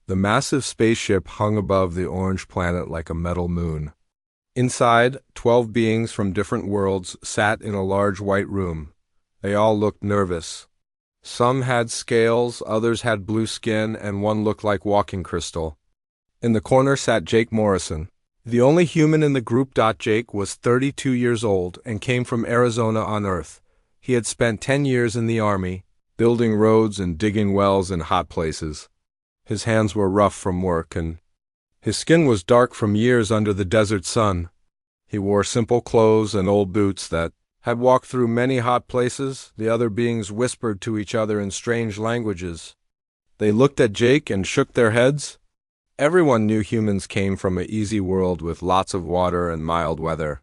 The massive spaceship hung above the orange planet like a metal moon. Inside, 12 beings from different worlds sat in a large white room. They all looked nervous. Some had scales, others had blue skin, and one looked like walking crystal. In the corner sat Jake Morrison, the only human in the group. Jake was 32 years old and came from Arizona on Earth. He had spent 10 years in the Army, building roads and digging wells in hot places. His hands were rough from work, and his skin was dark from years under the desert sun. He wore simple clothes and old boots that had walked through many hot places. The other beings whispered to each other in strange languages. They looked at Jake and shook their heads. Everyone knew humans came from an easy world with lots of water and mild weather.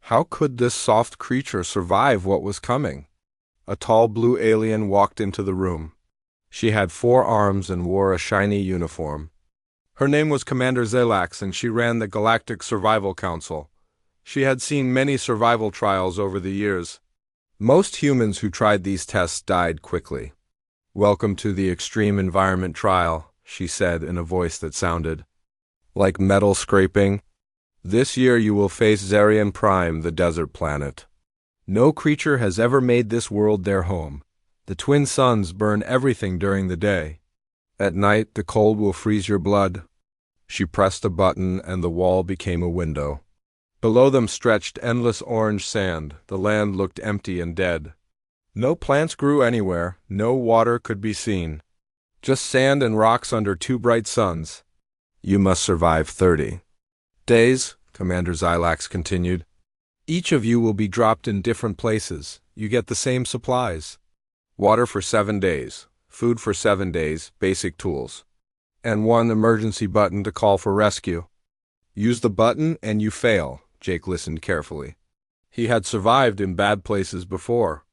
How could this soft creature survive what was coming? A tall blue alien walked into the room. She had 4 arms and wore a shiny uniform. Her name was Commander Zelax, and she ran the Galactic Survival Council. She had seen many survival trials over the years. Most humans who tried these tests died quickly. "Welcome to the extreme environment trial," she said in a voice that sounded like metal scraping. "This year you will face Zarian Prime, the desert planet. No creature has ever made this world their home. The twin suns burn everything during the day. At night, the cold will freeze your blood." She pressed a button and the wall became a window. Below them stretched endless orange sand. The land looked empty and dead. No plants grew anywhere, no water could be seen. Just sand and rocks under 2 bright suns. "You must survive 30 days, Commander Zylax continued. "Each of you will be dropped in different places. You get the same supplies. Water for 7 days, food for 7 days, basic tools, and 1 emergency button to call for rescue. Use the button and you fail." Jake listened carefully. He had survived in bad places before.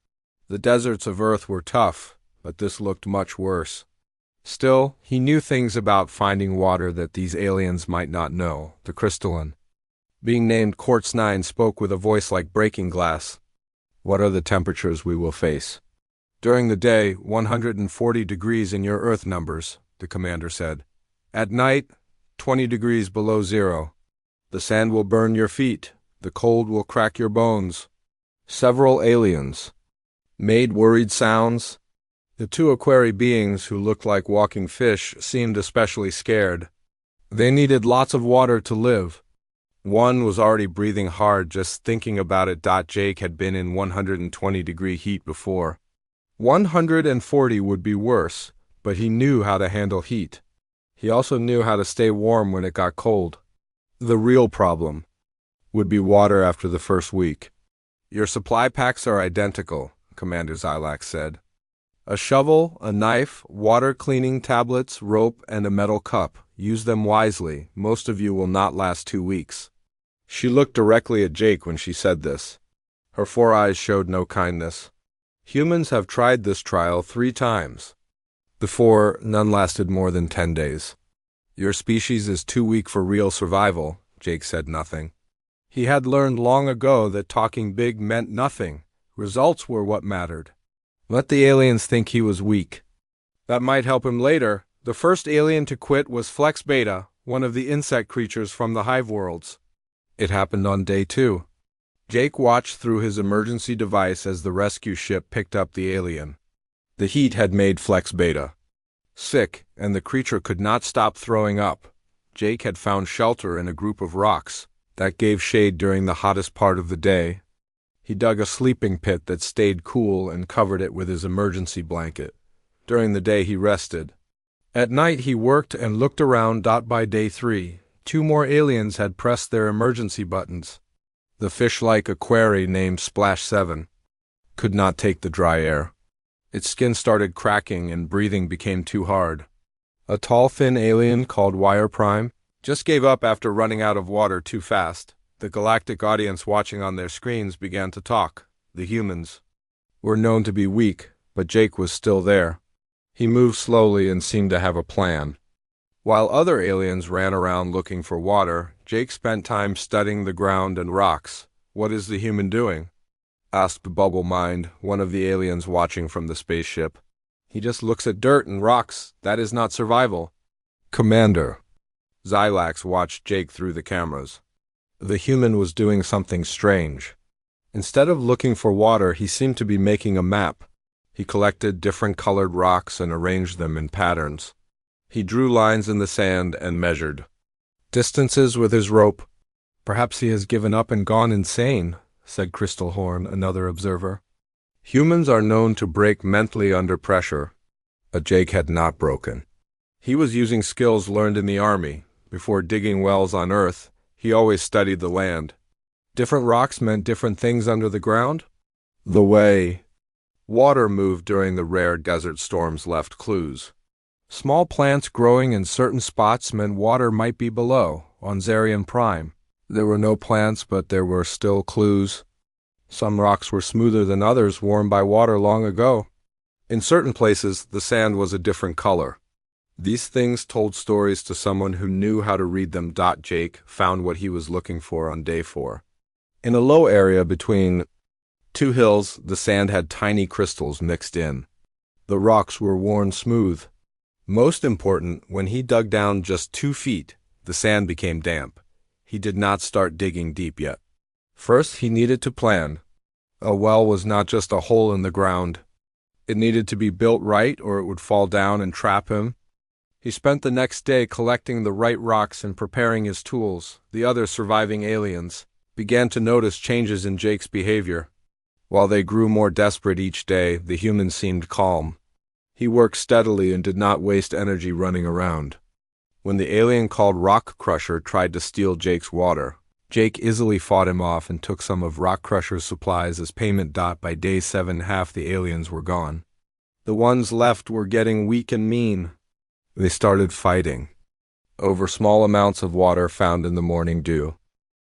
The deserts of Earth were tough, but this looked much worse. Still, he knew things about finding water that these aliens might not know. The crystalline, being named Quartz 9, spoke with a voice like breaking glass. "What are the temperatures we will face?" "During the day, 140 degrees in your Earth numbers," the commander said. "At night, 20 degrees below zero. The sand will burn your feet. The cold will crack your bones." Several aliens made worried sounds. The 2 Aquari beings, who looked like walking fish, seemed especially scared. They needed lots of water to live. One was already breathing hard just thinking about it. Jake had been in 120-degree heat before. 140 would be worse, but he knew how to handle heat. He also knew how to stay warm when it got cold. The real problem would be water after the first week. "Your supply packs are identical," Commander Zylax said. "A shovel, a knife, water cleaning tablets, rope, and a metal cup. Use them wisely. Most of you will not last 2 weeks." She looked directly at Jake when she said this. Her 4 eyes showed no kindness. "Humans have tried this trial 3 times. Before, none lasted more than 10 days. Your species is too weak for real survival." Jake said nothing. He had learned long ago that talking big meant nothing. Results were what mattered. Let the aliens think he was weak. That might help him later. The first alien to quit was Flex Beta, one of the insect creatures from the hive worlds. It happened on day 2. Jake watched through his emergency device as the rescue ship picked up the alien. The heat had made Flex Beta sick, and the creature could not stop throwing up. Jake had found shelter in a group of rocks that gave shade during the hottest part of the day. He dug a sleeping pit that stayed cool and covered it with his emergency blanket. During the day he rested. At night he worked and looked around. By day 3, 2 more aliens had pressed their emergency buttons. The fish-like Aquari named Splash 7 could not take the dry air. Its skin started cracking and breathing became too hard. A tall, thin alien called Wire Prime just gave up after running out of water too fast. The galactic audience watching on their screens began to talk. The humans were known to be weak, but Jake was still there. He moved slowly and seemed to have a plan. While other aliens ran around looking for water, Jake spent time studying the ground and rocks. "What is the human doing?" asked Bubble Mind, one of the aliens watching from the spaceship. "He just looks at dirt and rocks. That is not survival." Commander. Xylax watched Jake through the cameras. The human was doing something strange. Instead of looking for water, he seemed to be making a map. He collected different colored rocks and arranged them in patterns. He drew lines in the sand and measured distances with his rope. Perhaps he has given up and gone insane, said Crystal Horn, another observer. Humans are known to break mentally under pressure. Jake had not broken. He was using skills learned in the army. Before digging wells on Earth, he always studied the land. Different rocks meant different things under the ground. The way water moved during the rare desert storms left clues. Small plants growing in certain spots meant water might be below, on Zarian Prime. There were no plants, but there were still clues. Some rocks were smoother than others, worn by water long ago. In certain places, the sand was a different color. These things told stories to someone who knew how to read them. Jake found what he was looking for on day 4. In a low area between two hills, the sand had tiny crystals mixed in. The rocks were worn smooth. Most important, when he dug down just 2 feet, the sand became damp. He did not start digging deep yet. First, he needed to plan. A well was not just a hole in the ground. It needed to be built right, or it would fall down and trap him. He spent the next day collecting the right rocks and preparing his tools. The other surviving aliens began to notice changes in Jake's behavior. While they grew more desperate each day, the human seemed calm. He worked steadily and did not waste energy running around. When the alien called Rock Crusher tried to steal Jake's water, Jake easily fought him off and took some of Rock Crusher's supplies as payment. By day 7, half the aliens were gone. The ones left were getting weak and mean. They started fighting over small amounts of water found in the morning dew.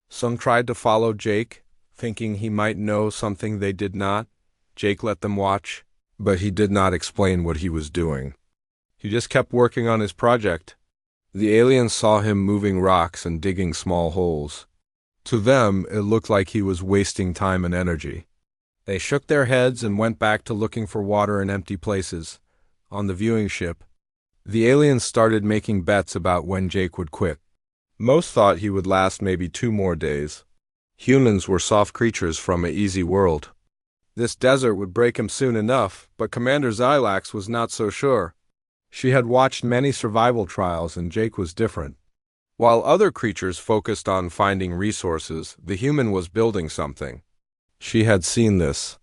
Some tried to follow Jake, thinking he might know something they did not. Jake let them watch, but he did not explain what he was doing. He just kept working on his project. The aliens saw him moving rocks and digging small holes. To them, it looked like he was wasting time and energy. They shook their heads and went back to looking for water in empty places. On the viewing ship, the aliens started making bets about when Jake would quit. Most thought he would last maybe 2 more days. Humans were soft creatures from an easy world. This desert would break him soon enough, but Commander Xylax was not so sure. She had watched many survival trials, and Jake was different. While other creatures focused on finding resources, the human was building something. She had seen this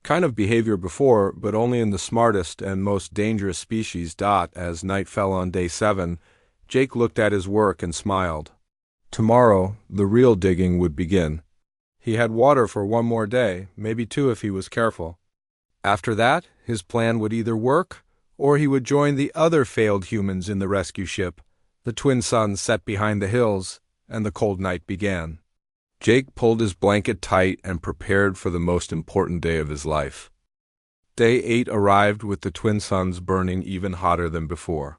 kind of behavior before, but only in the smartest and most dangerous species. As night fell on day 7, Jake looked at his work and smiled. Tomorrow, the real digging would begin. He had water for 1 more day, maybe 2 if he was careful. After that, his plan would either work, or he would join the other failed humans in the rescue ship. The twin suns set behind the hills, and the cold night began. Jake pulled his blanket tight and prepared for the most important day of his life. Day 8 arrived with the twin suns burning even hotter than before.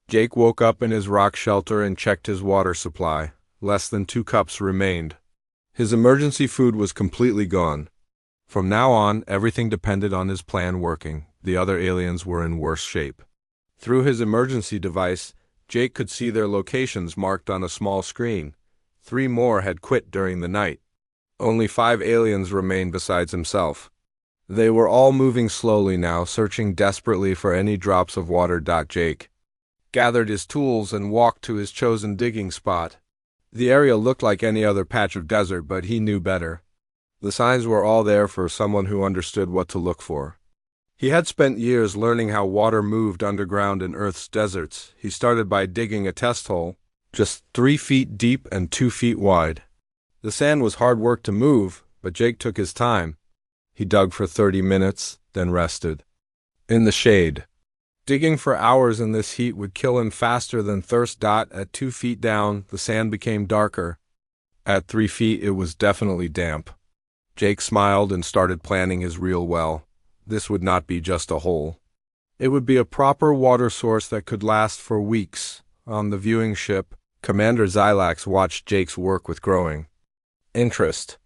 Jake woke up in his rock shelter and checked his water supply. Less than 2 cups remained. His emergency food was completely gone. From now on, everything depended on his plan working. The other aliens were in worse shape. Through his emergency device, Jake could see their locations marked on a small screen. 3 more had quit during the night. Only 5 aliens remained besides himself. They were all moving slowly now, searching desperately for any drops of water. Jake gathered his tools and walked to his chosen digging spot. The area looked like any other patch of desert, but he knew better. The signs were all there for someone who understood what to look for. He had spent years learning how water moved underground in Earth's deserts. He started by digging a test hole, just 3 feet deep and 2 feet wide. The sand was hard work to move, but Jake took his time. He dug for 30 minutes, then rested. In the shade. Digging for hours in this heat would kill him faster than thirst. At 2 feet down, the sand became darker. At 3 feet, it was definitely damp. Jake smiled and started planning his real well. This would not be just a hole. It would be a proper water source that could last for weeks. On the viewing ship, Commander Xylax watched Jake's work with growing interest.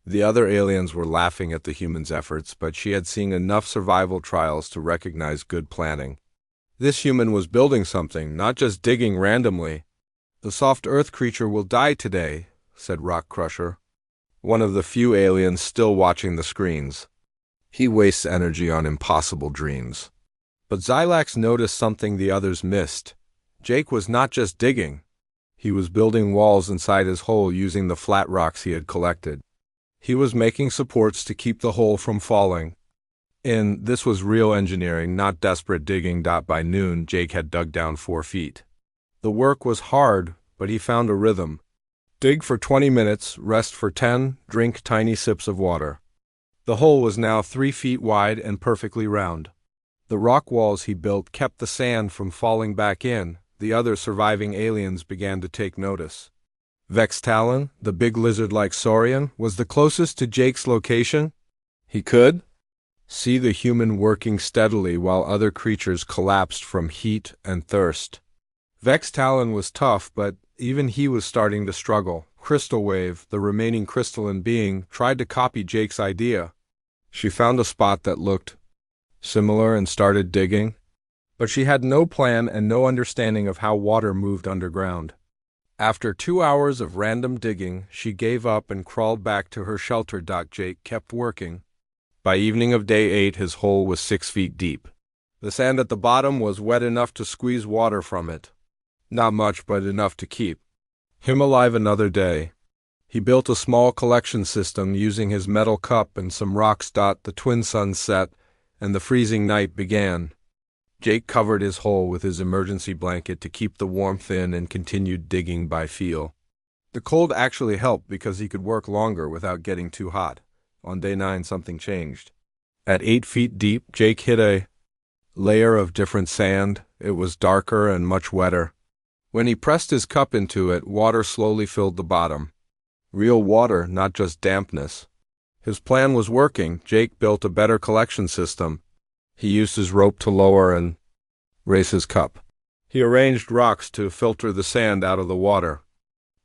The other aliens were laughing at the humans' efforts, but she had seen enough survival trials to recognize good planning. This human was building something, not just digging randomly. "The soft earth creature will die today," said Rock Crusher, one of the few aliens still watching the screens. "He wastes energy on impossible dreams." But Xylax noticed something the others missed. Jake was not just digging. He was building walls inside his hole using the flat rocks he had collected. He was making supports to keep the hole from falling. And this was real engineering, not desperate digging. By noon, Jake had dug down 4 feet. The work was hard, but he found a rhythm. Dig for 20 minutes, rest for 10, drink tiny sips of water. The hole was now 3 feet wide and perfectly round. The rock walls he built kept the sand from falling back in. The other surviving aliens began to take notice. Vex Talon, the big lizard-like saurian, was the closest to Jake's location. He could see the human working steadily while other creatures collapsed from heat and thirst. Vex Talon was tough, but even he was starting to struggle. Crystal Wave, the remaining crystalline being, tried to copy Jake's idea. She found a spot that looked similar and started digging, but she had no plan and no understanding of how water moved underground. After 2 hours of random digging, she gave up and crawled back to her shelter. Jake kept working. By evening of day 8, his hole was 6 feet deep. The sand at the bottom was wet enough to squeeze water from it. Not much, but enough to keep him alive another day. He built a small collection system using his metal cup and some rocks. The twin suns set, and the freezing night began. Jake covered his hole with his emergency blanket to keep the warmth in and continued digging by feel. The cold actually helped because he could work longer without getting too hot. On day 9, something changed. At 8 feet deep, Jake hit a layer of different sand. It was darker and much wetter. When he pressed his cup into it, water slowly filled the bottom. Real water, not just dampness. His plan was working. Jake built a better collection system. He used his rope to lower and raise his cup. He arranged rocks to filter the sand out of the water.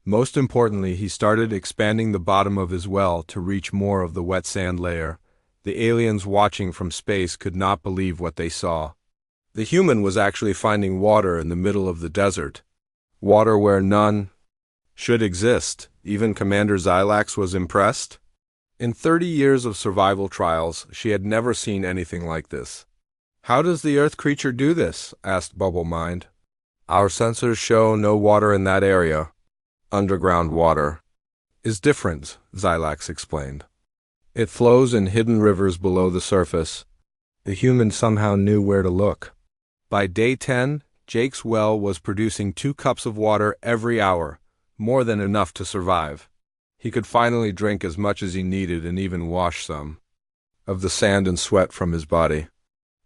Most importantly, he started expanding the bottom of his well to reach more of the wet sand layer. The aliens watching from space could not believe what they saw. The human was actually finding water in the middle of the desert. Water where none should exist. Even Commander Xylax was impressed. In 30 years of survival trials, she had never seen anything like this. "How does the Earth creature do this?" asked Bubble Mind. "Our sensors show no water in that area. Underground water is different," Xylax explained. "It flows in hidden rivers below the surface." The human somehow knew where to look. By day 10, Jake's well was producing 2 cups of water every hour, more than enough to survive. He could finally drink as much as he needed and even wash some of the sand and sweat from his body.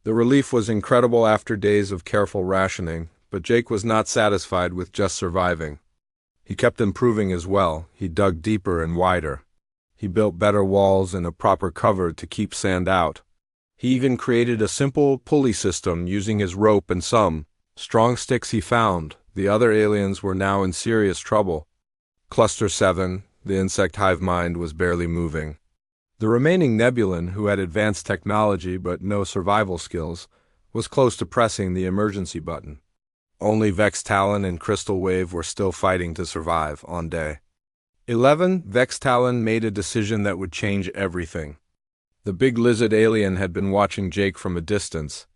The relief was incredible after days of careful rationing, but Jake was not satisfied with just surviving. He kept improving as well. He dug deeper and wider. He built better walls and a proper cover to keep sand out. He even created a simple pulley system using his rope and some strong sticks he found. The other aliens were now in serious trouble. Cluster 7, the insect hive mind, was barely moving. The remaining Nebulan, who had advanced technology but no survival skills, was close to pressing the emergency button. Only Vex Talon and Crystal Wave were still fighting to survive. On day 11, Vex Talon made a decision that would change everything. The big lizard alien had been watching Jake from a distance.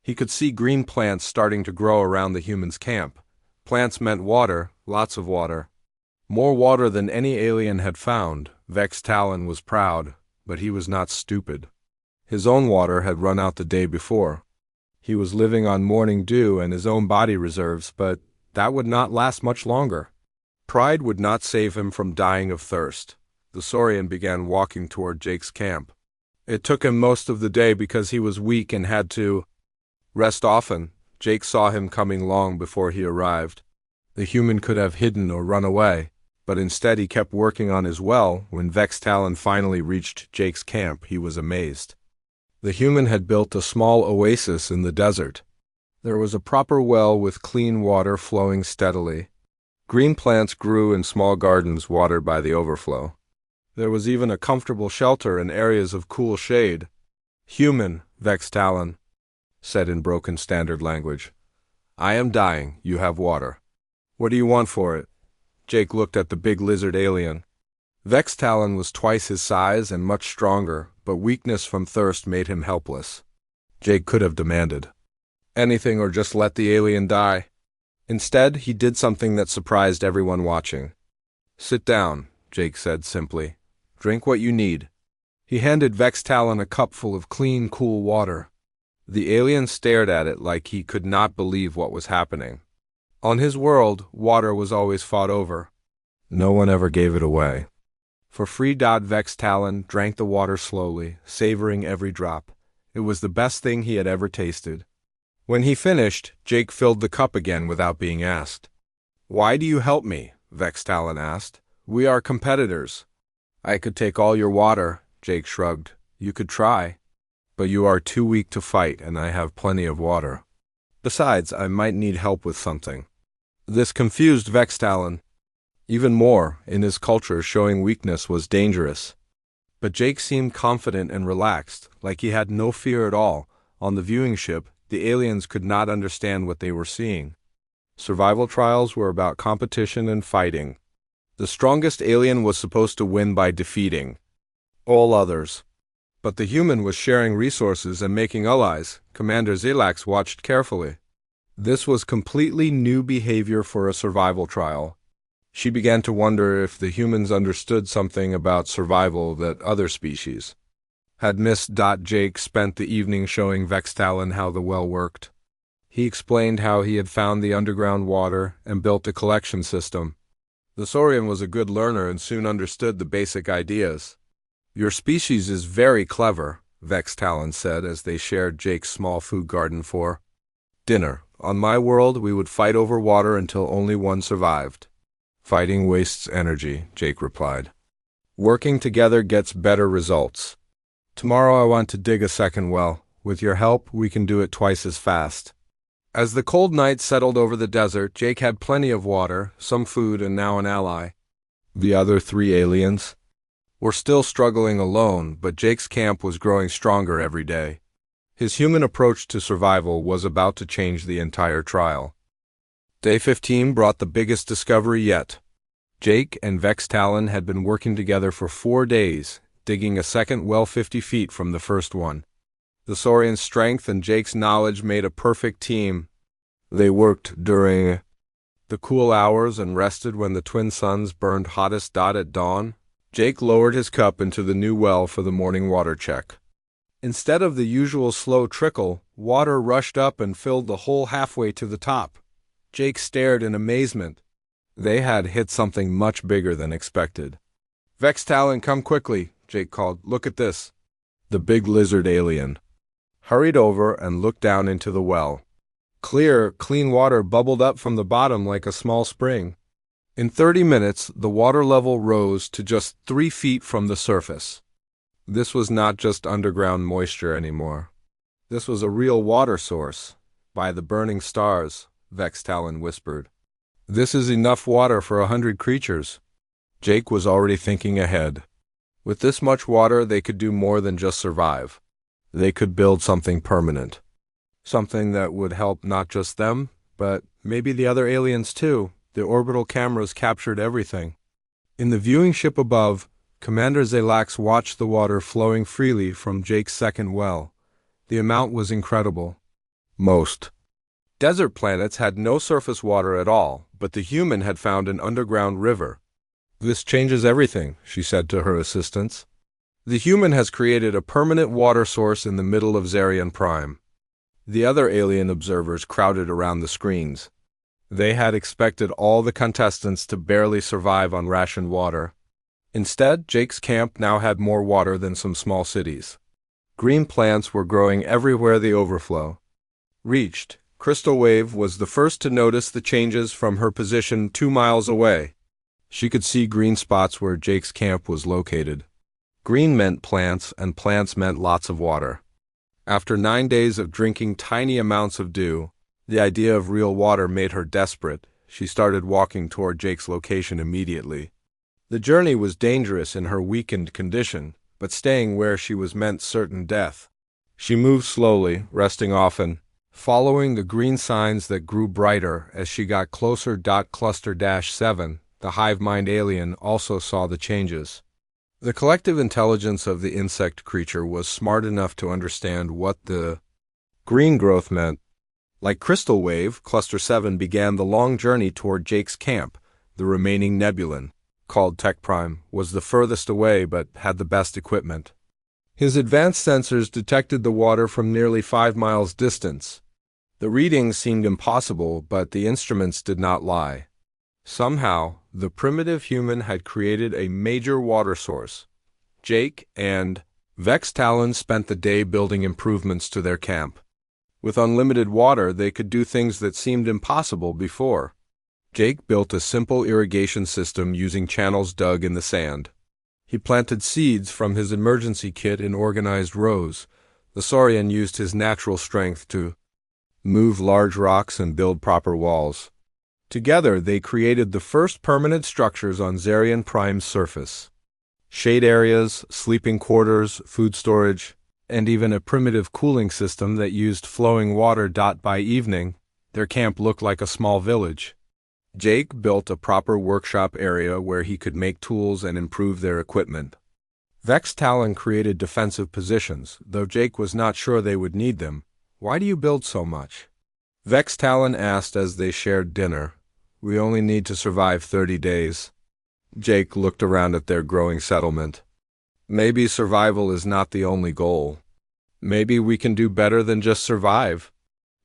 He could see green plants starting to grow around the human's camp. Plants meant water, lots of water. More water than any alien had found. Vex Talon was proud, but he was not stupid. His own water had run out the day before. He was living on morning dew and his own body reserves, but that would not last much longer. Pride would not save him from dying of thirst. The Saurian began walking toward Jake's camp. It took him most of the day because he was weak and had to rest often. Jake saw him coming long before he arrived. The human could have hidden or run away, but instead he kept working on his well. When Vex Talon finally reached Jake's camp, he was amazed. The human had built a small oasis in the desert. There was a proper well with clean water flowing steadily. Green plants grew in small gardens watered by the overflow. There was even a comfortable shelter and areas of cool shade. "Human," Vex Talon said in broken standard language. I am dying, you have water. What do you want for it? Jake looked at the big lizard alien. Vextalon was twice his size and much stronger, but weakness from thirst made him helpless. Jake could have demanded anything or just let the alien die. Instead, he did something that surprised everyone watching. Sit down, Jake said simply. Drink what you need. He handed Vextalon a cup full of clean, cool water. The alien stared at it like he could not believe what was happening. On his world, water was always fought over. No one ever gave it away. For free, Vextalon drank the water slowly, savoring every drop. It was the best thing he had ever tasted. When he finished, Jake filled the cup again without being asked. Why do you help me? Vextalon asked. We are competitors. I could take all your water, Jake shrugged. You could try. But you are too weak to fight, and I have plenty of water. Besides, I might need help with something. This confused Vextalon. Even more, in his culture, showing weakness was dangerous. But Jake seemed confident and relaxed, like he had no fear at all. On the viewing ship, the aliens could not understand what they were seeing. Survival trials were about competition and fighting. The strongest alien was supposed to win by defeating all others. But the human was sharing resources and making allies. Commander Zelax watched carefully. This was completely new behavior for a survival trial. She began to wonder if the humans understood something about survival that other species had missed. Jake spent the evening showing Vextalon how the well worked. He explained how he had found the underground water and built a collection system. The Saurian was a good learner and soon understood the basic ideas. Your species is very clever, Vextalon said as they shared Jake's small food garden for dinner. On my world, we would fight over water until only one survived. Fighting wastes energy, Jake replied. Working together gets better results. Tomorrow I want to dig a second well. With your help, we can do it twice as fast. As the cold night settled over the desert, Jake had plenty of water, some food, and now an ally. The other three aliens were still struggling alone, but Jake's camp was growing stronger every day. His human approach to survival was about to change the entire trial. Day 15 brought the biggest discovery yet. Jake and Vextalon had been working together for 4 days, digging a second well 50 feet from the first one. The Saurian's strength and Jake's knowledge made a perfect team. They worked during the cool hours and rested when the twin suns burned hottest. At dawn, Jake lowered his cup into the new well for the morning water check. Instead of the usual slow trickle, water rushed up and filled the hole halfway to the top. Jake stared in amazement. They had hit something much bigger than expected. Vextalon, come quickly, Jake called. Look at this. The big lizard alien hurried over and looked down into the well. Clear, clean water bubbled up from the bottom like a small spring. In 30 minutes, the water level rose to just 3 feet from the surface. This was not just underground moisture anymore. This was a real water source. By the burning stars, Vextalon whispered. This is enough water for 100 creatures. Jake was already thinking ahead. With this much water, they could do more than just survive. They could build something permanent. Something that would help not just them, but maybe the other aliens too. The orbital cameras captured everything. In the viewing ship above, Commander Zelax watched the water flowing freely from Jake's second well. The amount was incredible. Most desert planets had no surface water at all, but the human had found an underground river. This changes everything, she said to her assistants. The human has created a permanent water source in the middle of Zarian Prime. The other alien observers crowded around the screens. They had expected all the contestants to barely survive on rationed water. Instead, Jake's camp now had more water than some small cities. Green plants were growing everywhere the overflow reached. Crystal Wave was the first to notice the changes from her position 2 miles away. She could see green spots where Jake's camp was located. Green meant plants, and plants meant lots of water. After 9 days of drinking tiny amounts of dew, the idea of real water made her desperate. She started walking toward Jake's location immediately. The journey was dangerous in her weakened condition, but staying where she was meant certain death. She moved slowly, resting often, Following the green signs that grew brighter as she got closer. Cluster-7, the hive mind alien, also saw the changes. The collective intelligence of the insect creature was smart enough to understand what the green growth meant. Like Crystal Wave, Cluster 7 began the long journey toward Jake's camp. The remaining Nebulan, called Tech Prime, was the furthest away but had the best equipment. His advanced sensors detected the water from nearly 5 miles distance. The readings seemed impossible, but the instruments did not lie. Somehow, the primitive human had created a major water source. Jake and Vex Talon spent the day building improvements to their camp. With unlimited water, they could do things that seemed impossible before. Jake built a simple irrigation system using channels dug in the sand. He planted seeds from his emergency kit in organized rows. The Saurian used his natural strength to move large rocks and build proper walls. Together, they created the first permanent structures on Zarian Prime's surface. Shade areas, sleeping quarters, food storage, and even a primitive cooling system that used flowing water. By evening, their camp looked like a small village. Jake built a proper workshop area where he could make tools and improve their equipment. Vex Talon created defensive positions, though Jake was not sure they would need them. "Why do you build so much?" Vex Talon asked as they shared dinner. "We only need to survive 30 days. Jake looked around at their growing settlement. "Maybe survival is not the only goal. Maybe we can do better than just survive."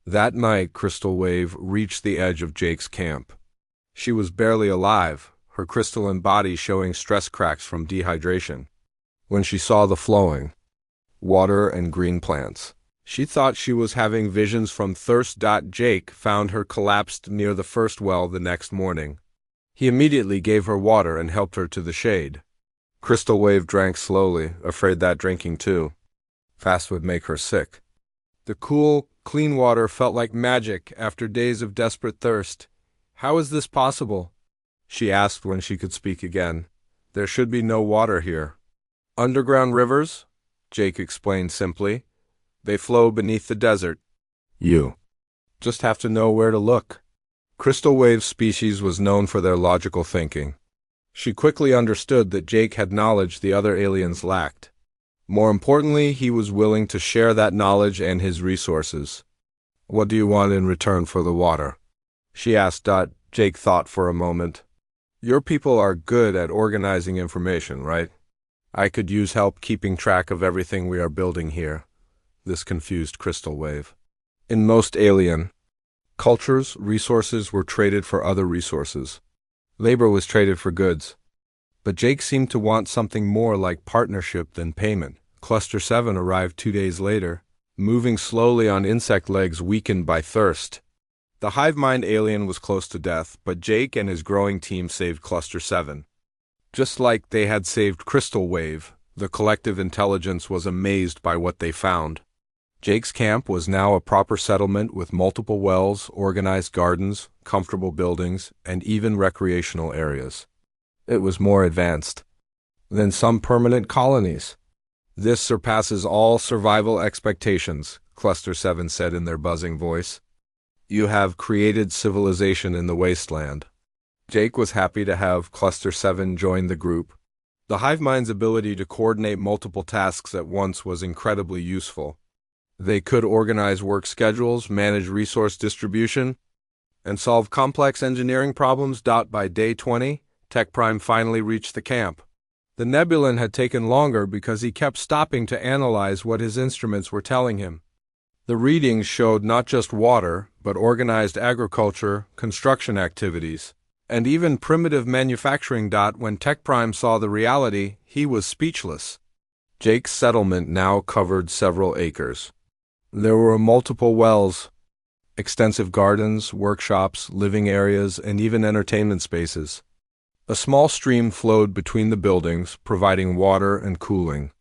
That night, Crystal Wave reached the edge of Jake's camp. She was barely alive, her crystalline body showing stress cracks from dehydration. When she saw the flowing water and green plants, she thought she was having visions from thirst. Jake found her collapsed near the first well the next morning. He immediately gave her water and helped her to the shade. Crystal Wave drank slowly, afraid that drinking too fast would make her sick. The cool, clean water felt like magic after days of desperate thirst. "How is this possible?" she asked when she could speak again. "There should be no water here." "Underground rivers," Jake explained simply. "They flow beneath the desert. You just have to know where to look." Crystal Wave's species was known for their logical thinking. She quickly understood that Jake had knowledge the other aliens lacked. More importantly, he was willing to share that knowledge and his resources. "What do you want in return for the water?" she asked. Jake thought for a moment. "Your people are good at organizing information, right? I could use help keeping track of everything we are building here." This confused Crystal Wave. In most alien cultures, resources were traded for other resources. Labor was traded for goods. But Jake seemed to want something more like partnership than payment. Cluster 7 arrived 2 days later, moving slowly on insect legs weakened by thirst. The hive mind alien was close to death, but Jake and his growing team saved Cluster 7. Just like they had saved Crystal Wave, the collective intelligence was amazed by what they found. Jake's camp was now a proper settlement with multiple wells, organized gardens, comfortable buildings, and even recreational areas. It was more advanced than some permanent colonies. "This surpasses all survival expectations," Cluster 7 said in their buzzing voice. "You have created civilization in the wasteland." Jake was happy to have Cluster 7 join the group. The hive mind's ability to coordinate multiple tasks at once was incredibly useful. They could organize work schedules, manage resource distribution, and solve complex engineering problems. By day 20, Tech Prime finally reached the camp. The Nebulan had taken longer because he kept stopping to analyze what his instruments were telling him. The readings showed not just water, but organized agriculture, construction activities, and even primitive manufacturing. When Tech Prime saw the reality, he was speechless. Jake's settlement now covered several acres. There were multiple wells, extensive gardens, workshops, living areas, and even entertainment spaces. A small stream flowed between the buildings, providing water and cooling.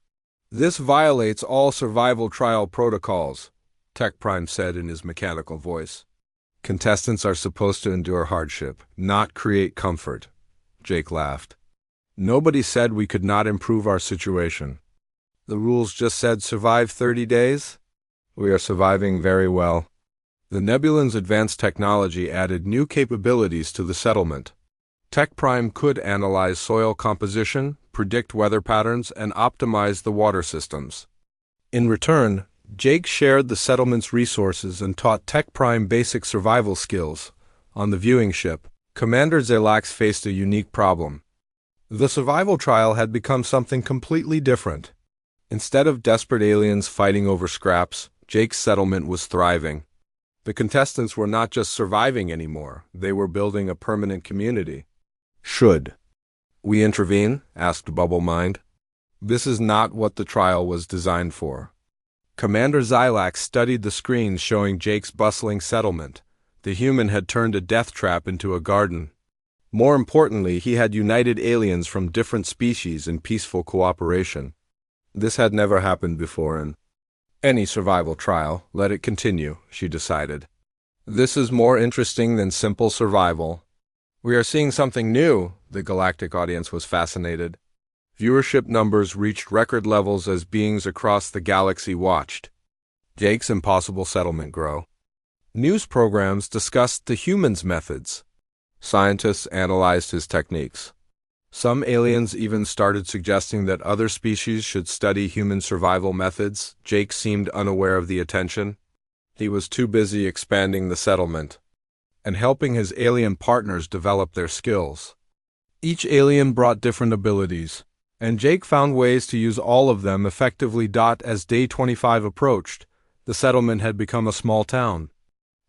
"This violates all survival trial protocols," Tech Prime said in his mechanical voice. "Contestants are supposed to endure hardship, not create comfort," Jake laughed. "Nobody said we could not improve our situation. The rules just said survive 30 days. We are surviving very well." The Nebulan's advanced technology added new capabilities to the settlement. Tech Prime could analyze soil composition, predict weather patterns, and optimize the water systems. In return, Jake shared the settlement's resources and taught Tech Prime basic survival skills. On the viewing ship, Commander Zelax faced a unique problem. The survival trial had become something completely different. Instead of desperate aliens fighting over scraps, Jake's settlement was thriving. The contestants were not just surviving anymore, they were building a permanent community. Should we intervene? Asked Bubble Mind. This is not what the trial was designed for. Commander Xylax studied the screens showing Jake's bustling settlement. The human had turned a death trap into a garden. More importantly, he had united aliens from different species in peaceful cooperation. This had never happened before in any survival trial. Let it continue, she decided. This is more interesting than simple survival. We are seeing something new. The galactic audience was fascinated. Viewership numbers reached record levels as beings across the galaxy watched Jake's impossible settlement grow. News programs discussed the human's methods. Scientists analyzed his techniques. Some aliens even started suggesting that other species should study human survival methods. Jake seemed unaware of the attention. He was too busy expanding the settlement and helping his alien partners develop their skills. Each alien brought different abilities, and Jake found ways to use all of them effectively. As day 25 approached, the settlement had become a small town.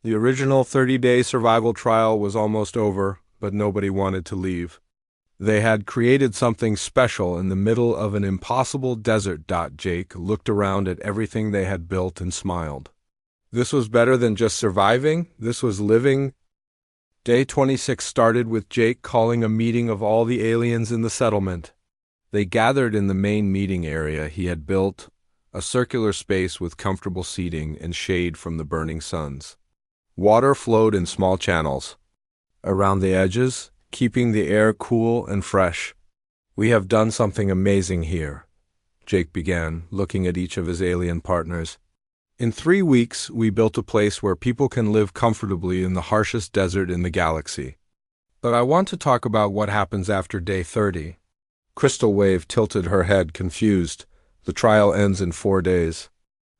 The original 30-day survival trial was almost over, but nobody wanted to leave. They had created something special in the middle of an impossible desert. Jake looked around at everything they had built and smiled. This was better than just surviving, this was living. Day 26 started with Jake calling a meeting of all the aliens in the settlement. They gathered in the main meeting area he had built, a circular space with comfortable seating and shade from the burning suns. Water flowed in small channels around the edges, keeping the air cool and fresh. We have done something amazing here, Jake began, looking at each of his alien partners. In 3 weeks, we built a place where people can live comfortably in the harshest desert in the galaxy. But I want to talk about what happens after day 30. Crystal Wave tilted her head, confused. The trial ends in 4 days.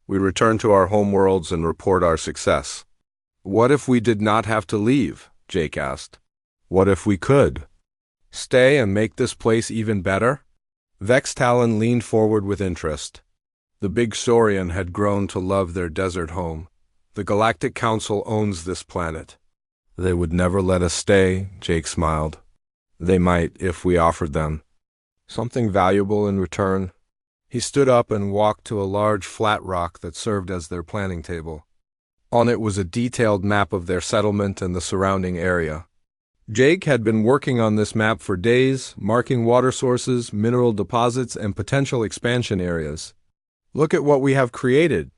We return to our homeworlds and report our success. What if we did not have to leave? Jake asked. What if we could stay and make this place even better? Vex Talon leaned forward with interest. The Big Saurian had grown to love their desert home. The Galactic Council owns this planet. They would never let us stay, Jake smiled. They might if we offered them something valuable in return. He stood up and walked to a large flat rock that served as their planning table. On it was a detailed map of their settlement and the surrounding area. Jake had been working on this map for days, marking water sources, mineral deposits, and potential expansion areas. Look at what we have created,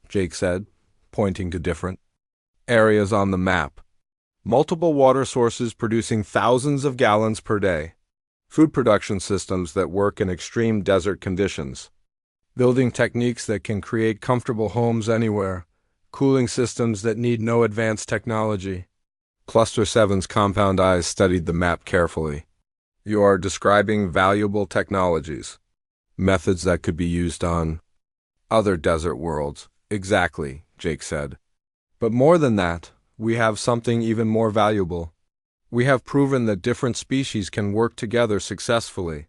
Jake said, pointing to different areas on the map. Multiple water sources producing thousands of gallons per day. Food production systems that work in extreme desert conditions. Building techniques that can create comfortable homes anywhere. Cooling systems that need no advanced technology. Cluster 7's compound eyes studied the map carefully. You are describing valuable technologies. Methods that could be used on other desert worlds. Exactly, Jake said. But more than that, we have something even more valuable. We have proven that different species can work together successfully.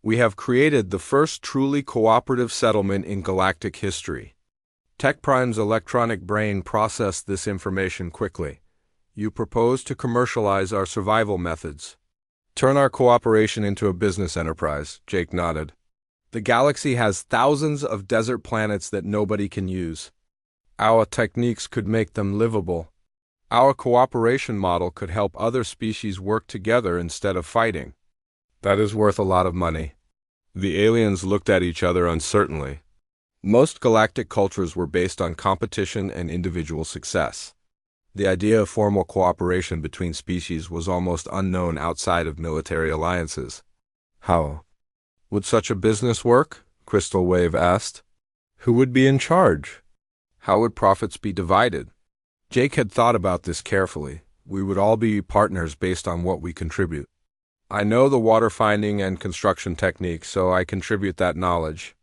We have created the first truly cooperative settlement in galactic history. Tech Prime's electronic brain processed this information quickly. You propose to commercialize our survival methods. Turn our cooperation into a business enterprise, Jake nodded. The galaxy has thousands of desert planets that nobody can use. Our techniques could make them livable. Our cooperation model could help other species work together instead of fighting. That is worth a lot of money. The aliens looked at each other uncertainly. Most galactic cultures were based on competition and individual success. The idea of formal cooperation between species was almost unknown outside of military alliances. How would such a business work? Crystal Wave asked. Who would be in charge? How would profits be divided? Jake had thought about this carefully. We would all be partners based on what we contribute. I know the water finding and construction techniques, so I contribute that knowledge.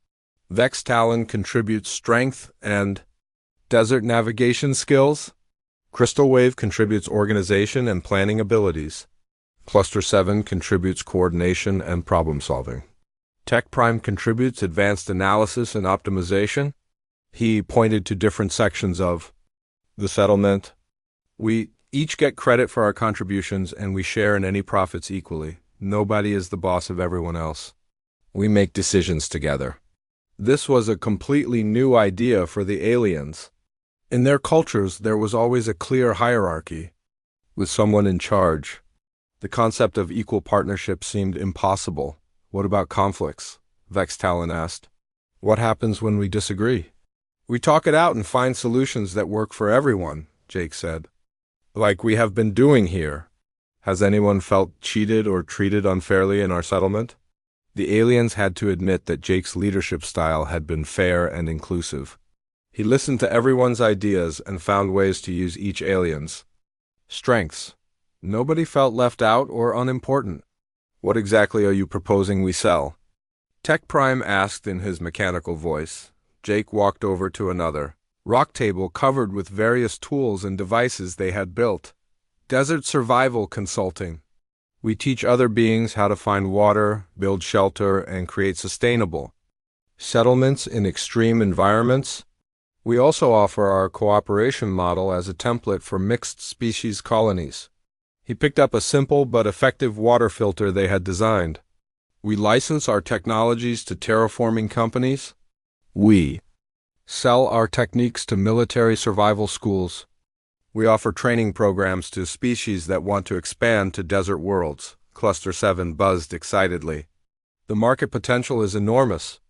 Vex Talon contributes strength and desert navigation skills. Crystal Wave contributes organization and planning abilities. Cluster 7 contributes coordination and problem solving. Tech Prime contributes advanced analysis and optimization. He pointed to different sections of the settlement. We each get credit for our contributions and we share in any profits equally. Nobody is the boss of everyone else. We make decisions together. This was a completely new idea for the aliens. In their cultures, there was always a clear hierarchy, with someone in charge. The concept of equal partnership seemed impossible. What about conflicts? Vex Talon asked. What happens when we disagree? We talk it out and find solutions that work for everyone, Jake said. Like we have been doing here. Has anyone felt cheated or treated unfairly in our settlement? The aliens had to admit that Jake's leadership style had been fair and inclusive. He listened to everyone's ideas and found ways to use each alien's strengths. Nobody felt left out or unimportant. What exactly are you proposing we sell? Tech Prime asked in his mechanical voice. Jake walked over to another rock table covered with various tools and devices they had built. Desert survival consulting. We teach other beings how to find water, build shelter, and create sustainable settlements in extreme environments. We also offer our cooperation model as a template for mixed species colonies. He picked up a simple but effective water filter they had designed. We license our technologies to terraforming companies. We sell our techniques to military survival schools. We offer training programs to species that want to expand to desert worlds. Cluster 7 buzzed excitedly. The market potential is enormous.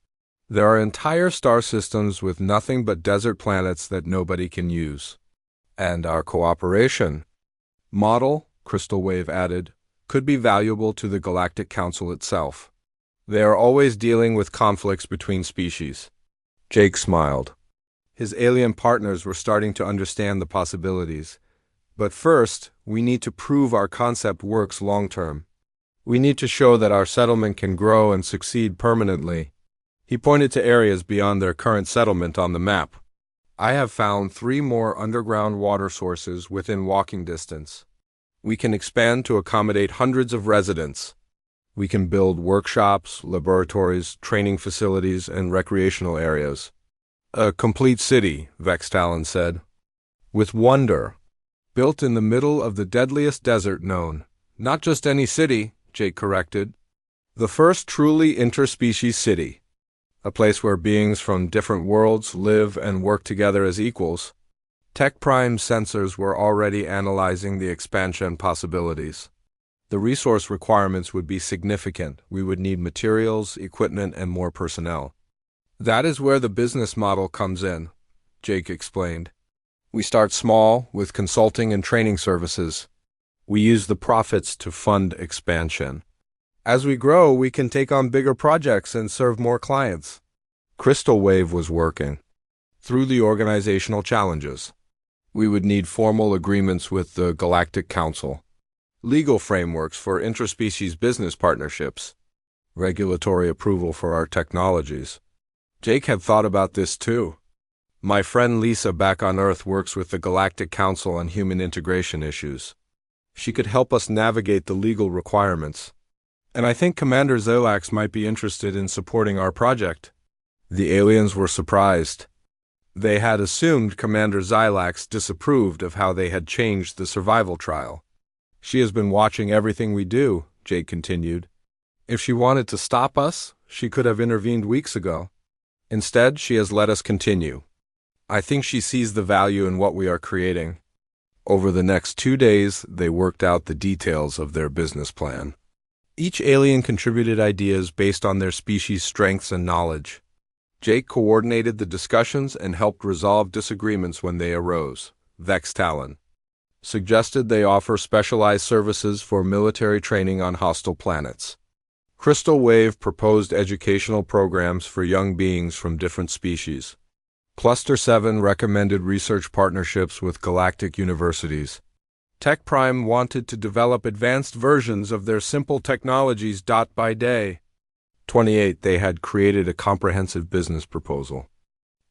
There are entire star systems with nothing but desert planets that nobody can use. And our cooperation model, Crystal Wave added, could be valuable to the Galactic Council itself. They are always dealing with conflicts between species. Jake smiled. His alien partners were starting to understand the possibilities. But first, we need to prove our concept works long-term. We need to show that our settlement can grow and succeed permanently. He pointed to areas beyond their current settlement on the map. I have found 3 more underground water sources within walking distance. We can expand to accommodate hundreds of residents. We can build workshops, laboratories, training facilities, and recreational areas. A complete city, Vex Talon said. With wonder. Built in the middle of the deadliest desert known. Not just any city, Jake corrected. The first truly interspecies city. A place where beings from different worlds live and work together as equals. Tech Prime sensors were already analyzing the expansion possibilities. The resource requirements would be significant. We would need materials, equipment, and more personnel. That is where the business model comes in, Jake explained. We start small with consulting and training services. We use the profits to fund expansion. As we grow, we can take on bigger projects and serve more clients. Crystal Wave was working through the organizational challenges. We would need formal agreements with the Galactic Council, legal frameworks for interspecies business partnerships, regulatory approval for our technologies. Jake had thought about this too. My friend Lisa back on Earth works with the Galactic Council on human integration issues. She could help us navigate the legal requirements. And I think Commander Zolax might be interested in supporting our project. The aliens were surprised. They had assumed Commander Xylax disapproved of how they had changed the survival trial. She has been watching everything we do, Jake continued. If she wanted to stop us, she could have intervened weeks ago. Instead, she has let us continue. I think she sees the value in what we are creating. Over the next 2 days, they worked out the details of their business plan. Each alien contributed ideas based on their species' strengths and knowledge. Jake coordinated the discussions and helped resolve disagreements when they arose. Vex Talon suggested they offer specialized services for military training on hostile planets. Crystal Wave proposed educational programs for young beings from different species. Cluster 7 recommended research partnerships with galactic universities. Tech Prime wanted to develop advanced versions of their simple technologies by day. 28. They had created a comprehensive business proposal.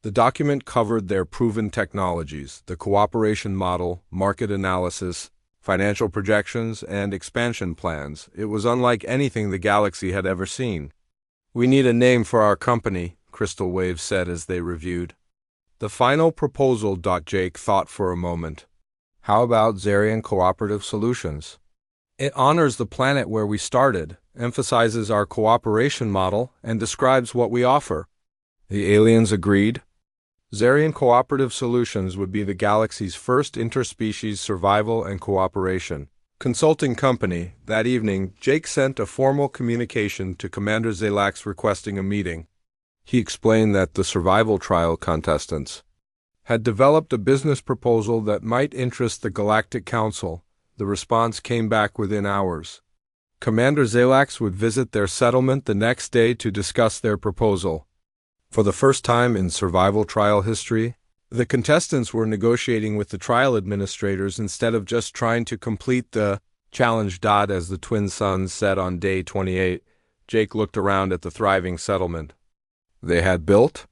The document covered their proven technologies, the cooperation model, market analysis, financial projections, and expansion plans. It was unlike anything the galaxy had ever seen. "We need a name for our company," Crystal Wave said as they reviewed. The final proposal. Jake thought for a moment. "How about Zarian Cooperative Solutions? It honors the planet where we started, emphasizes our cooperation model, and describes what we offer." The aliens agreed. Zarian Cooperative Solutions would be the galaxy's first interspecies survival and cooperation consulting company. That evening, Jake sent a formal communication to Commander Zalax requesting a meeting. He explained that the survival trial contestants had developed a business proposal that might interest the Galactic Council. The response came back within hours. Commander Zalax would visit their settlement the next day to discuss their proposal. For the first time in survival trial history, the contestants were negotiating with the trial administrators instead of just trying to complete the challenge. As the twin suns set on day 28, Jake looked around at the thriving settlement they had built.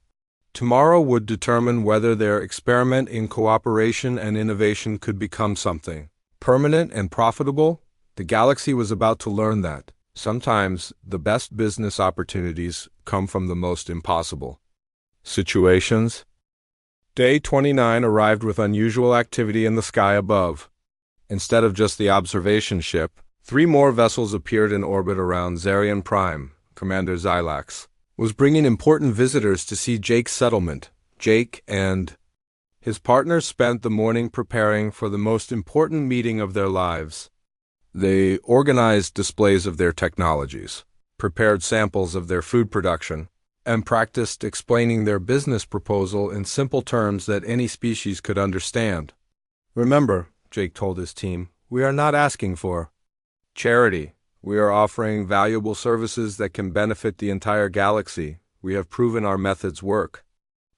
Tomorrow would determine whether their experiment in cooperation and innovation could become something permanent and profitable. The galaxy was about to learn that sometimes the best business opportunities come from the most impossible situations. Day 29 arrived with unusual activity in the sky above. Instead of just the observation ship, 3 more vessels appeared in orbit around Zarian Prime. Commander Zalax was bringing important visitors to see Jake's settlement. Jake and his partners spent the morning preparing for the most important meeting of their lives. They organized displays of their technologies, prepared samples of their food production, and practiced explaining their business proposal in simple terms that any species could understand. "Remember," Jake told his team, "we are not asking for charity. We are offering valuable services that can benefit the entire galaxy. We have proven our methods work."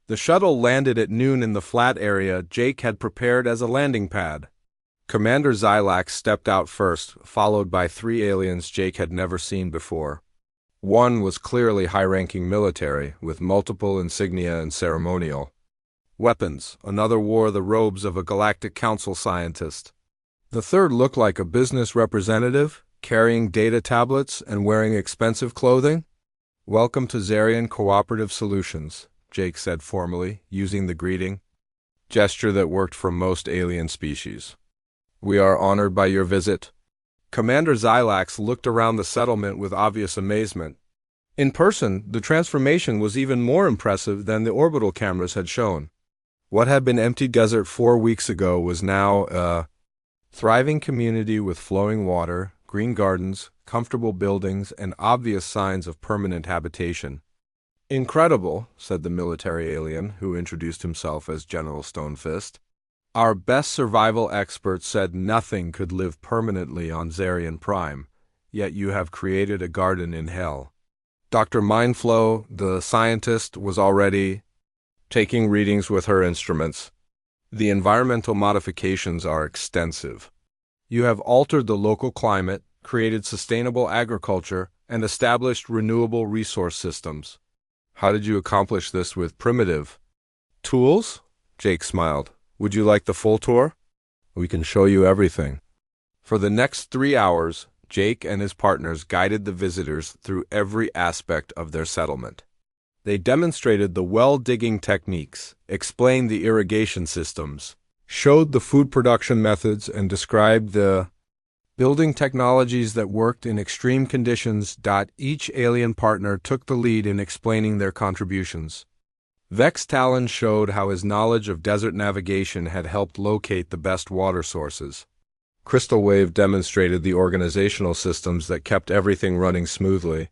The shuttle landed at noon in the flat area Jake had prepared as a landing pad. Commander Zalax stepped out first, followed by 3 aliens Jake had never seen before. One was clearly high-ranking military, with multiple insignia and ceremonial weapons. Another wore the robes of a Galactic Council scientist. The third looked like a business representative, carrying data tablets and wearing expensive clothing. "Welcome to Zarian Cooperative Solutions," Jake said formally, using the greeting gesture that worked for most alien species. "We are honored by your visit." Commander Zalax looked around the settlement with obvious amazement. In person, the transformation was even more impressive than the orbital cameras had shown. What had been empty desert 4 weeks ago was now a thriving community with flowing water, green gardens, comfortable buildings, and obvious signs of permanent habitation. "Incredible," said the military alien, who introduced himself as General Stonefist. "Our best survival experts said nothing could live permanently on Zarian Prime, yet you have created a garden in hell." Dr. Mindflow, the scientist, was already taking readings with her instruments. "The environmental modifications are extensive. You have altered the local climate, created sustainable agriculture, and established renewable resource systems. How did you accomplish this with primitive tools?" Jake smiled. "Would you like the full tour? We can show you everything." For the next 3 hours, Jake and his partners guided the visitors through every aspect of their settlement. They demonstrated the well-digging techniques, explained the irrigation systems, showed the food production methods, and described the building technologies that worked in extreme conditions. Each alien partner took the lead in explaining their contributions. Vex Talon showed how his knowledge of desert navigation had helped locate the best water sources. Crystal Wave demonstrated the organizational systems that kept everything running smoothly.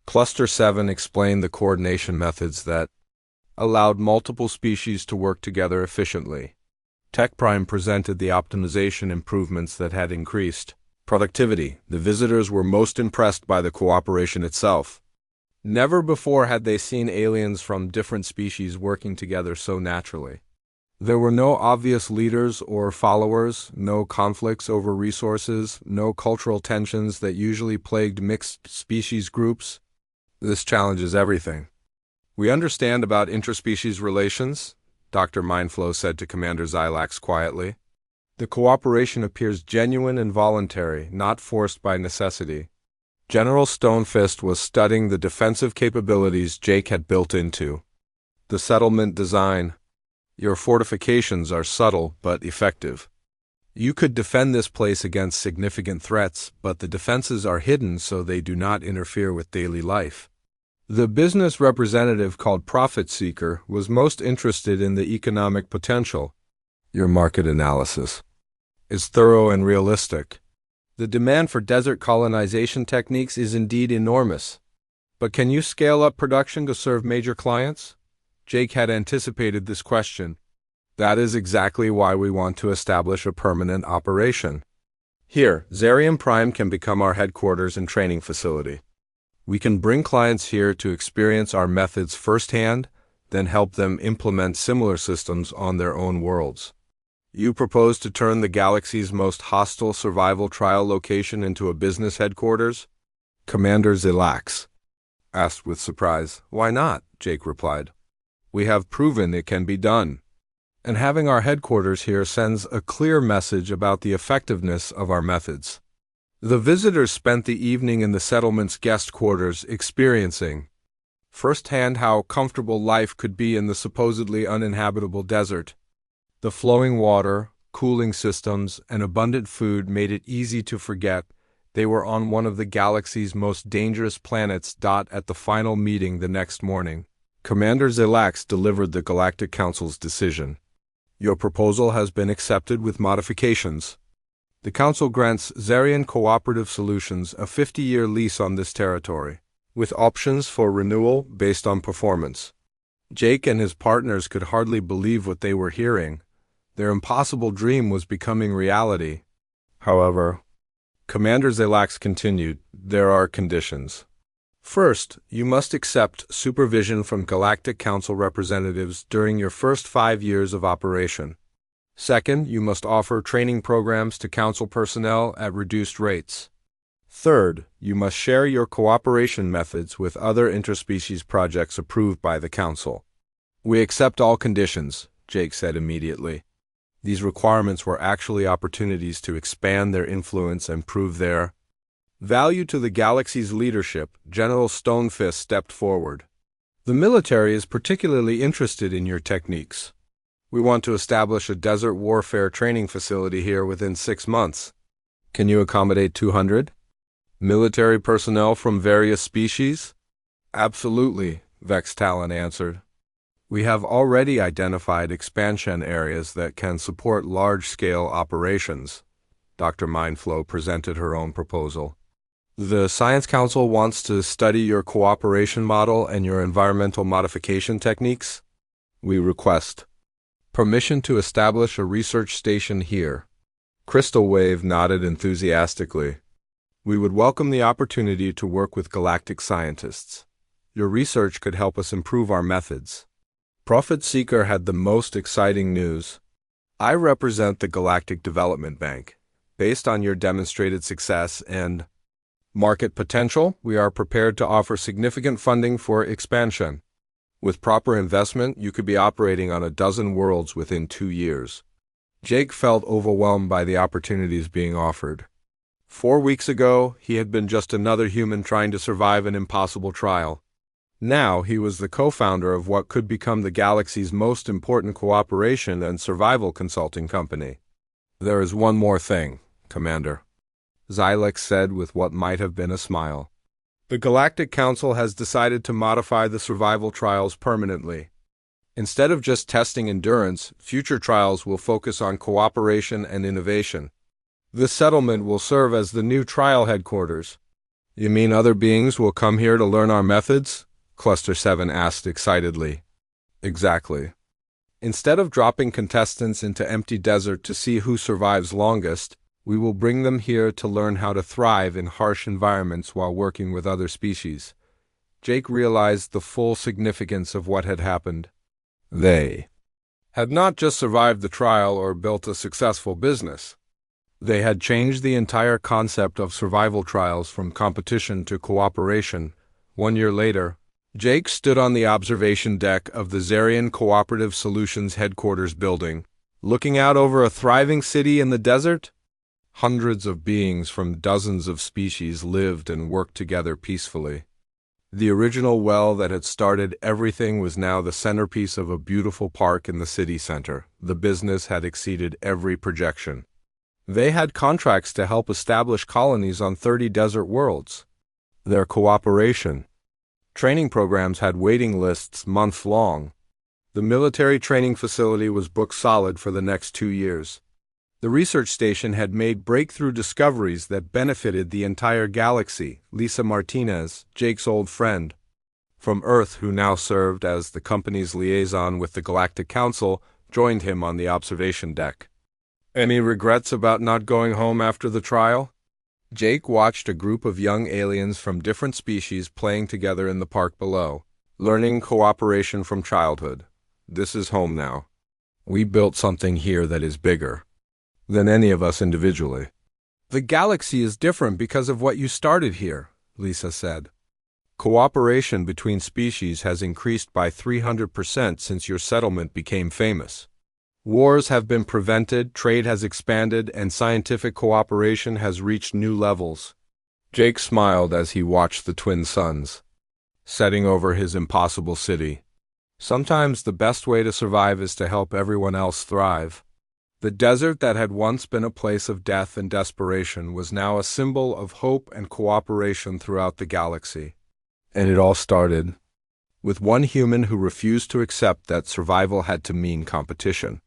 Cluster 7 explained the coordination methods that allowed multiple species to work together efficiently. Tech Prime presented the optimization improvements that had increased productivity. The visitors were most impressed by the cooperation itself. Never before had they seen aliens from different species working together so naturally. There were no obvious leaders or followers, no conflicts over resources, no cultural tensions that usually plagued mixed species groups. This challenges everything. We understand about interspecies relations, Dr. Mindflow said to Commander Xylax quietly. The cooperation appears genuine and voluntary, not forced by necessity. General Stonefist was studying the defensive capabilities Jake had built into the settlement design. Your fortifications are subtle but effective. You could defend this place against significant threats, but the defenses are hidden so they do not interfere with daily life. The business representative called Profit Seeker was most interested in the economic potential. Your market analysis is thorough and realistic. The demand for desert colonization techniques is indeed enormous. But can you scale up production to serve major clients? Jake had anticipated this question. That is exactly why we want to establish a permanent operation. Here, Zarium Prime can become our headquarters and training facility. We can bring clients here to experience our methods firsthand, then help them implement similar systems on their own worlds. You propose to turn the galaxy's most hostile survival trial location into a business headquarters? Commander Xylax asked with surprise. Why not? Jake replied. We have proven it can be done. And having our headquarters here sends a clear message about the effectiveness of our methods. The visitors spent the evening in the settlement's guest quarters experiencing firsthand how comfortable life could be in the supposedly uninhabitable desert. The flowing water, cooling systems, and abundant food made it easy to forget they were on one of the galaxy's most dangerous planets. At the final meeting the next morning, Commander Xylax delivered the Galactic Council's decision. Your proposal has been accepted with modifications. The Council grants Zarian Cooperative Solutions a 50-year lease on this territory, with options for renewal based on performance. Jake and his partners could hardly believe what they were hearing. Their impossible dream was becoming reality. However, Commander Xylax continued, there are conditions. First, you must accept supervision from Galactic Council representatives during your first 5 years of operation. Second, you must offer training programs to Council personnel at reduced rates. Third, you must share your cooperation methods with other interspecies projects approved by the Council. We accept all conditions, Jake said immediately. These requirements were actually opportunities to expand their influence and prove their value to the galaxy's leadership. General Stonefist stepped forward. The military is particularly interested in your techniques. We want to establish a desert warfare training facility here within 6 months. Can you accommodate 200? Military personnel from various species? Absolutely, Vex Talon answered. We have already identified expansion areas that can support large-scale operations. Dr. Mindflow presented her own proposal. The Science Council wants to study your cooperation model and your environmental modification techniques. We request permission to establish a research station here. Crystal Wave nodded enthusiastically. We would welcome the opportunity to work with galactic scientists. Your research could help us improve our methods. Profit Seeker had the most exciting news. I represent the Galactic Development Bank. Based on your demonstrated success and market potential, we are prepared to offer significant funding for expansion. With proper investment, you could be operating on a dozen worlds within 2 years. Jake felt overwhelmed by the opportunities being offered. 4 weeks ago, he had been just another human trying to survive an impossible trial. Now he was the co-founder of what could become the galaxy's most important cooperation and survival consulting company. There is one more thing, Commander, Xylax said with what might have been a smile. The Galactic Council has decided to modify the survival trials permanently. Instead of just testing endurance, future trials will focus on cooperation and innovation. This settlement will serve as the new trial headquarters. You mean other beings will come here to learn our methods? Cluster 7 asked excitedly. Exactly. Instead of dropping contestants into empty desert to see who survives longest, we will bring them here to learn how to thrive in harsh environments while working with other species. Jake realized the full significance of what had happened. They had not just survived the trial or built a successful business. They had changed the entire concept of survival trials from competition to cooperation. 1 year later, Jake stood on the observation deck of the Zarian Cooperative Solutions headquarters building, looking out over a thriving city in the desert. Hundreds of beings from dozens of species lived and worked together peacefully. The original well that had started everything was now the centerpiece of a beautiful park in the city center. The business had exceeded every projection. They had contracts to help establish colonies on 30 desert worlds. Their cooperation training programs had waiting lists month-long. The military training facility was booked solid for the next 2 years. The research station had made breakthrough discoveries that benefited the entire galaxy. Lisa Martinez, Jake's old friend from Earth, who now served as the company's liaison with the Galactic Council, joined him on the observation deck. Any regrets about not going home after the trial? Jake watched a group of young aliens from different species playing together in the park below, learning cooperation from childhood. This is home now. We built something here that is bigger than any of us individually. The galaxy is different because of what you started here, Lisa said. Cooperation between species has increased by 300% since your settlement became famous. Wars have been prevented, trade has expanded, and scientific cooperation has reached new levels. Jake smiled as he watched the twin suns setting over his impossible city. Sometimes the best way to survive is to help everyone else thrive. The desert that had once been a place of death and desperation was now a symbol of hope and cooperation throughout the galaxy. And it all started with one human who refused to accept that survival had to mean competition.